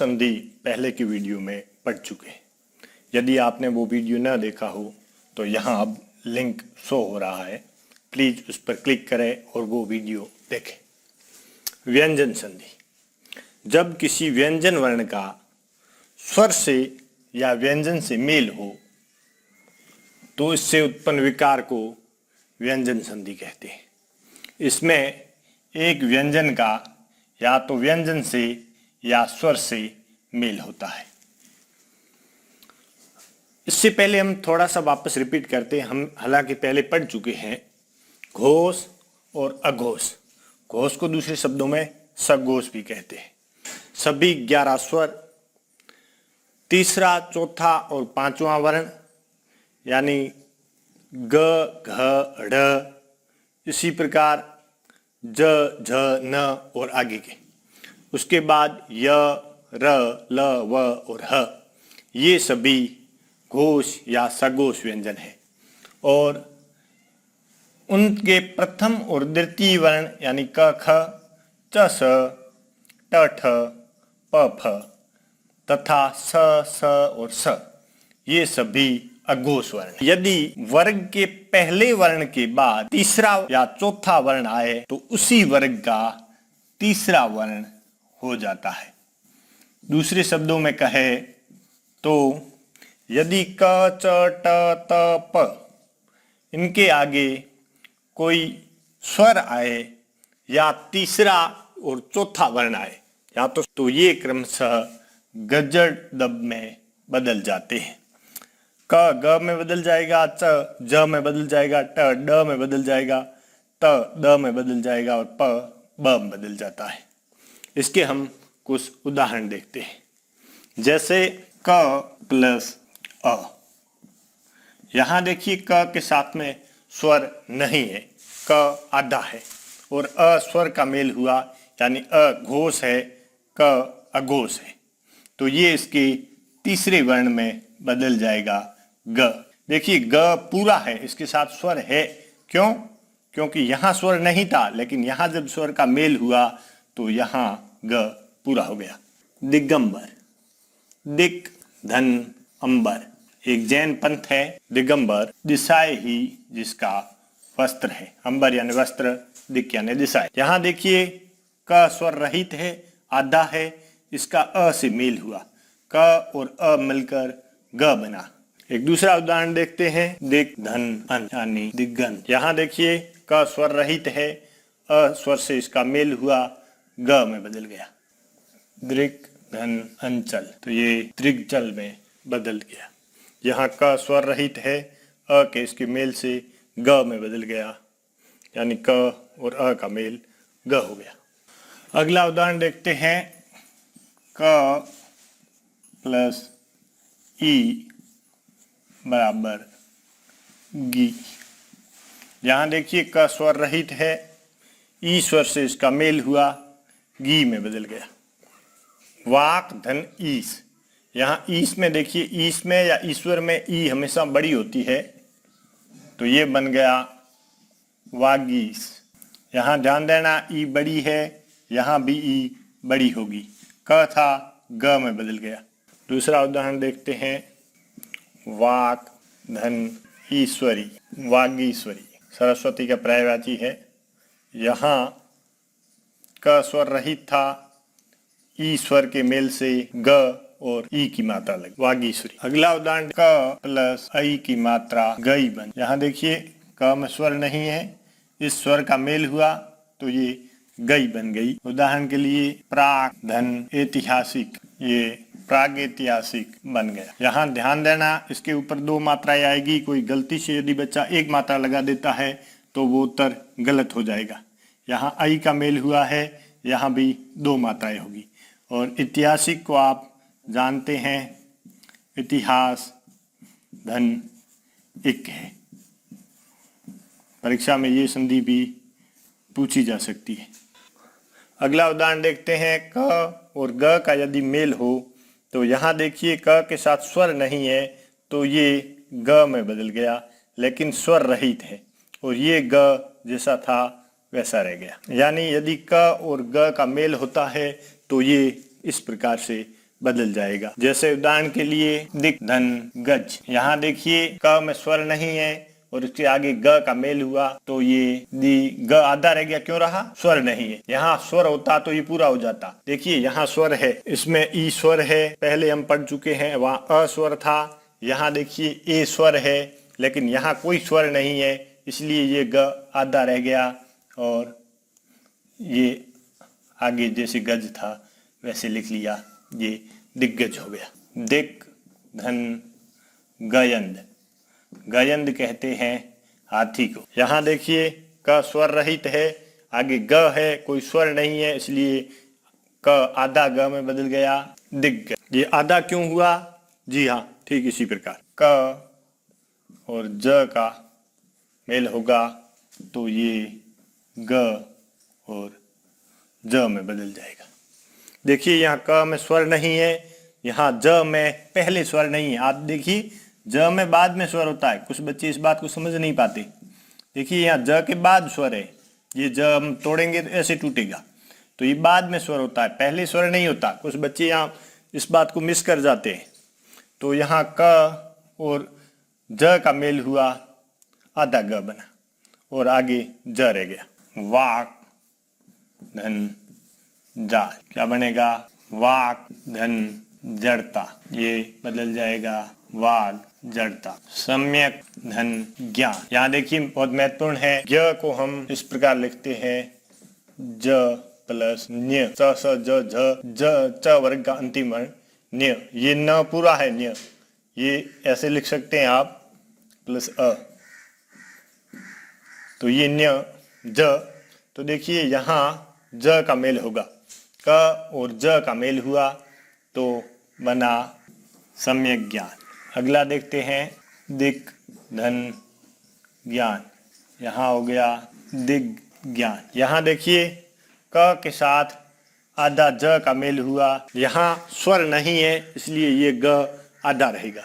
संधि पहले की वीडियो में पढ़ चुके हैं। यदि आपने वो वीडियो न देखा हो तो यहाँ अब लिंक शो हो रहा है, प्लीज उस पर क्लिक करें और वो वीडियो देखें। व्यंजन संधि, जब किसी व्यंजन वर्ण का स्वर से या व्यंजन से मेल हो तो इससे उत्पन्न विकार को व्यंजन संधि कहते हैं। इसमें एक व्यंजन का या तो व्यंजन से या स्वर से मेल होता है। इससे पहले हम थोड़ा सा वापस रिपीट करते हैं। हम हालांकि पहले पढ़ चुके हैं घोष और अघोष। घोष को दूसरे शब्दों में सघोष भी कहते हैं। सभी 11 स्वर, तीसरा, चौथा और पांचवा वर्ण यानी ग, घ, ढ़, इसी प्रकार ज, झ, न और आगे के। उसके बाद य, र, ल, व और ह, ये सभी घोष या सघोष व्यंजन है और उनके प्रथम और द्वितीय वर्ण यानी क, ख, च, स, ट, ठ, प, फ तथा स, स और स, ये सभी अघोष वर्ण। यदि वर्ग के पहले वर्ण के बाद तीसरा या चौथा वर्ण आए तो उसी वर्ग का तीसरा वर्ण हो जाता है। दूसरे शब्दों में कहे तो यदि क, च, ट, त, प इनके आगे कोई स्वर आए या तीसरा और चौथा वर्ण आए या तो ये क्रमशः गजड़ दब में बदल जाते हैं। क ग में बदल जाएगा, च ज में बदल जाएगा, ट ड में बदल जाएगा, त द में बदल जाएगा और प ब में बदल जाता है। इसके हम कुछ उदाहरण देखते हैं। जैसे क प्लस अ। यहाँ देखिए क के साथ में स्वर नहीं है, क आधा है और अ स्वर का मेल हुआ यानी अ घोष है, क अघोष है, तो ये इसके तीसरे वर्ण में बदल जाएगा ग। देखिए ग पूरा है, इसके साथ स्वर है। क्यों? क्योंकि यहाँ स्वर नहीं था, लेकिन यहाँ जब स्वर का मेल हुआ तो यहाँ ग पूरा हो गया। दिगंबर, दिक धन अंबर, एक जैन पंथ है। दिगंबर दिशाए ही जिसका वस्त्र है। अंबर यानी वस्त्र, दिक यानी दिशाए। यहाँ देखिए क स्वर रहित है, आधा है, इसका अ से मेल हुआ, क और अ मिलकर ग बना। एक दूसरा उदाहरण देखते हैं, दिक धन अन यानी दिग्गन। यहाँ देखिए क स्वर रहित है, अ स्वर से इसका मेल हुआ, ग में बदल गया। दृक धन अंचल, तो ये दृग्जल में बदल गया। यहाँ क स्वर रहित है, अ के इसके मेल से ग में बदल गया, यानी क और अ का मेल ग हो गया। अगला उदाहरण देखते हैं, क प्लस ई बराबर गी। यहाँ देखिए क स्वर रहित है, ई स्वर से इसका मेल हुआ, गी में बदल गया। वाक धन ईस, यहाँ ईस में देखिए, ईस में या ईश्वर में ई हमेशा बड़ी होती है, तो ये बन गया वागीस। यहाँ ध्यान देना ई बड़ी है, यहाँ भी ई बड़ी होगी, क था ग में बदल गया। दूसरा उदाहरण देखते हैं, वाक धन ईश्वरी, वागीश्वरी, सरस्वती का पर्यायवाची है। यहाँ क स्वर रहित था, ई स्वर के मेल से ग और ई की मात्रा लगी, वागीश्वरी। अगला उदाहरण, क प्लस आई की मात्रा गई बन। यहाँ देखिए क में स्वर नहीं है, इस स्वर का मेल हुआ तो ये गई बन गई। उदाहरण के लिए प्राक धन ऐतिहासिक, ये प्रागैतिहासिक बन गया। यहाँ ध्यान देना, इसके ऊपर 2 मात्राएं आएगी। कोई गलती से यदि बच्चा 1 मात्रा लगा देता है तो वो उत्तर गलत हो जाएगा। यहाँ आई का मेल हुआ है, यहाँ भी 2 मात्राएं होगी। और ऐतिहासिक को आप जानते हैं, इतिहास धन इक है। परीक्षा में ये संधि भी पूछी जा सकती है। अगला उदाहरण देखते हैं, क और ग का यदि मेल हो तो यहाँ देखिए क के साथ स्वर नहीं है तो ये ग में बदल गया, लेकिन स्वर रहित है और ये ग जैसा था वैसा रह गया। यानी यदि क और ग का मेल होता है तो ये इस प्रकार से बदल जाएगा। जैसे उदाहरण के लिए दिक धन गज, यहाँ देखिए क में स्वर नहीं है और उसके आगे ग का मेल हुआ तो ये दी ग आधा रह गया, क्यों रहा? स्वर नहीं है। यहाँ स्वर होता तो ये पूरा हो जाता। देखिए यहाँ स्वर है, इसमें ई स्वर है, पहले हम पढ़ चुके हैं, वहाँ अ स्वर था। यहाँ देखिए ए स्वर है, लेकिन यहाँ कोई स्वर नहीं है, इसलिए ये ग आधा रह गया और ये आगे जैसे गज था वैसे लिख लिया, ये दिग्गज हो गया। दिक धन गयंद, गयंद कहते हैं हाथी को। यहाँ देखिए क स्वर रहित है, आगे ग है, कोई स्वर नहीं है, इसलिए क आधा ग में बदल गया, दिग्गज। ये आधा क्यों हुआ? जी हाँ, ठीक इसी प्रकार क और ज का मेल होगा तो ये ग और ज में बदल जाएगा। देखिए यहाँ क में स्वर नहीं है, यहाँ ज में पहले स्वर नहीं है। आप देखिए ज में बाद में स्वर होता है, कुछ बच्चे इस बात को समझ नहीं पाते। देखिए यहाँ ज के बाद स्वर है, ये ज हम तोड़ेंगे तो ऐसे टूटेगा, तो ये बाद में स्वर होता है, पहले स्वर नहीं होता। कुछ बच्चे यहाँ इस बात को मिस कर जाते हैं। तो यहाँ क और ज का मेल हुआ, आधा ग बना और आगे ज रह गया। वाक धन जाल, क्या बनेगा? वाक धन जड़ता, ये बदल जाएगा वाग जड़ता। सम्यक धन ज्ञान, यहाँ देखिए बहुत महत्वपूर्ण है, ज्ञ को हम इस प्रकार लिखते हैं ज प्लस न्य, च स ज झ ज च वर्ग का अंतिम वर्ण न्य, ये न पूरा है न्य, ये ऐसे लिख सकते हैं आप प्लस अ, तो ये न्य ज। तो देखिए यहाँ ज का मेल होगा, क और ज का मेल हुआ तो बना सम्यक ज्ञान। अगला देखते हैं दिक धन ज्ञान, यहाँ हो गया दिग ज्ञान। यहाँ देखिए क के साथ आधा ज का मेल हुआ, यहाँ स्वर नहीं है इसलिए ये ग आधा रहेगा।